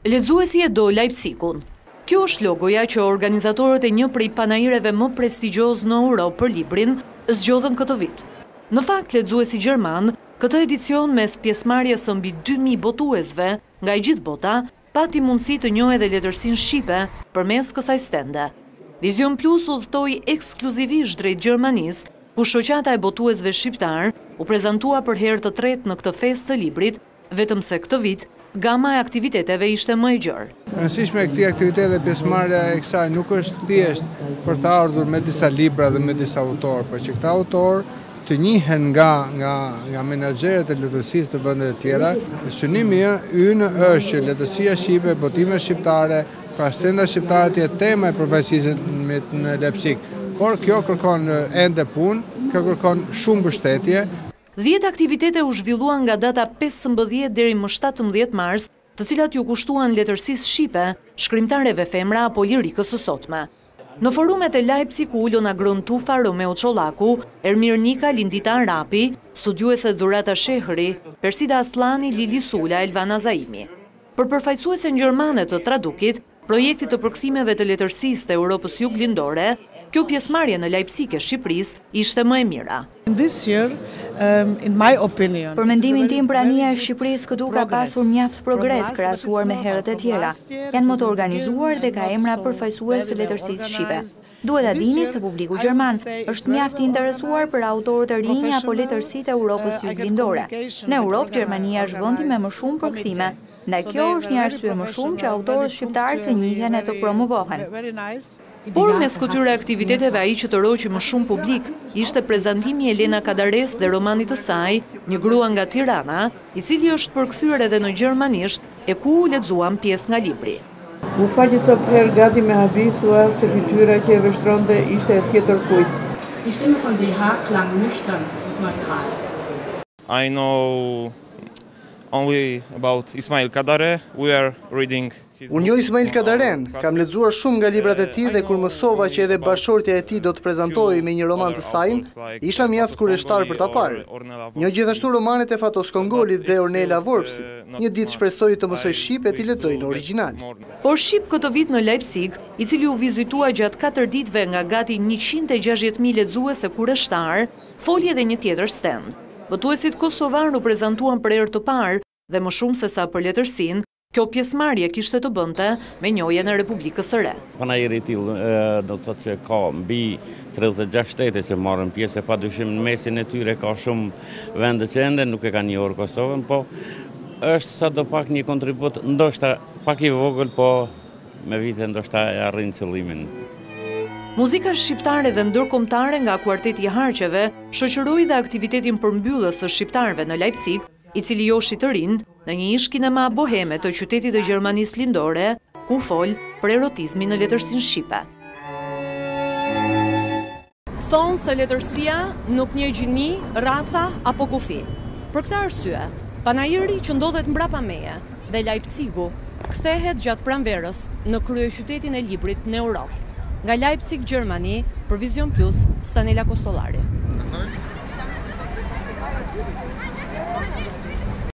Lexuesi e do Leipzigun. Kjo është logoja që organizatorët e një prej panajireve më prestigjioz në Europë për librin zgjodhen këtë vit. Në fakt, lexuesi gjerman, këtë edicion mes pjesëmarrjes së mbi 2000 botuesve nga e gjithë bota, pati mundësi të njohë edhe letërsinë shqipe përmes kësaj stende. Vision Plus udhëtoi ekskluzivisht drejt Gjermanisë, ku shoqata e botuesve shqiptar u prezantua për herë të tretë në këtë festë të librit, vetëm se këtë vit gama e aktiviteteve ishte më e gjerë. Rëndësishme e këtij aktiviteti pjesëmarrja e kësaj nuk është thjesht për të ardhur me disa libra dhe me disa autorë, por që këta autorë të njihen nga menaxherët e letërsisë të vendeve të tjera. Synimi ynë është që letërsia shqipe, botimet shqiptare, pra stenda shqiptare të jetë tema e përfaqësisë në Leipzig. Por kjo kërkon ende punë, kjo kërkon shumë mbështetje. 10 aktivitete u zhvilluan nga data 15 deri më 17 mars, të cilat ju kushtuan letërsisë shqipe, shkrimtareve femra apo lirikës së sotme. Në forumet e Leipzig u ulën Agron Tufa, Romeo Çollaku, Ermir Nika, Lindita Arapi, studiuese Dhurata Shehri, Persida Aslani, Lili Sula, Elvana Zaimi. Për përfaqësuesen gjermane të Tradukit, projektit të përkthimeve të letërsisë të Europës Juglindore, kjo pjesëmarrje në Leipzig e Shqipërisë ishte më e mira. Për mendimin tim, prania e Shqipërisë këtu ka pasur mjaft progres krahasuar me herët e tjera. Janë më të organizuar dhe ka emra përfaqësues të letërsisë shqipe. Duhet ta dini se publiku gjerman është mjaft i interesuar për autorë të rinj apo letërsitë e Europës Juglindore. Në Europë, Gjermania është vendi me më shumë përkthime. Ndaj kjo është një arsye më shumë që autorët shqiptarë të njihen e të promovohen. Por mes këtyre aktiviteteve ai që të roqi më shumë publik ishte prezantimi i Elena Kadares dhe romanit të saj, Një grua nga Tirana, i cili është përkthyer edhe në gjermanisht e ku u lexuan pjesë nga libri. U pa që të herë gati me habisua se fytyra që e vështronte ishte e tjetër kujt. Die Stimme von DH klang nüchtern und neutral. I know only about Ismail Kadare. We are reading. Unë njoh Ismail Kadaren, kam lexuar shumë nga librat e tij dhe kur mësova që edhe bashortja e tij do të prezantojë me një roman të saj, isha mjaft kurioztar për ta parë. Njoh gjithashtu romanet e Fatos Kongolit dhe Ornela Vorpsit. Një ditë shpresoj të mësoj shqip e t'i lexoj në origjinal. Por shqip këtë vit në Leipzig, i cili u vizitua gjatë 4 ditëve nga gati 160.000 lexues e kurështar, foli edhe një tjetër stend. Botuesit kosovar u prezantuan për herë të parë dhe më shumë se sa për letërsinë, kjo pjesëmarrje kishte të bënte me njohjen e Republikës së Re. Panajiri i tillë do të thotë se ka mbi 36 shtete që marrin pjesë, padyshim në mesin e tyre ka shumë vende që ende nuk e kanë njohur Kosovën, po është sadopak një kontribut ndoshta pak i vogël, po me vite ndoshta e arrin qëllimin. Muzika shqiptare dhe ndërkombëtare nga Kuarteti i Harqeve shoqëroi dhe aktivitetin përmbyllës së shqiptarëve në Leipzig, i cili joshi të rind në një ish kinema boheme të qytetit të Gjermanisë lindore, ku fol për erotizmin në letërsinë shqipe. Thonë se letërsia nuk njeh gjini, raca apo kufi. Për këtë arsye, panajiri që ndodhet mbrapa meje dhe Leipzigu kthehet gjatë pranverës në kryeqytetin e librit në Europë. Nga Leipzig, Gjermani, për Vision Plus, Stanela Kostollari.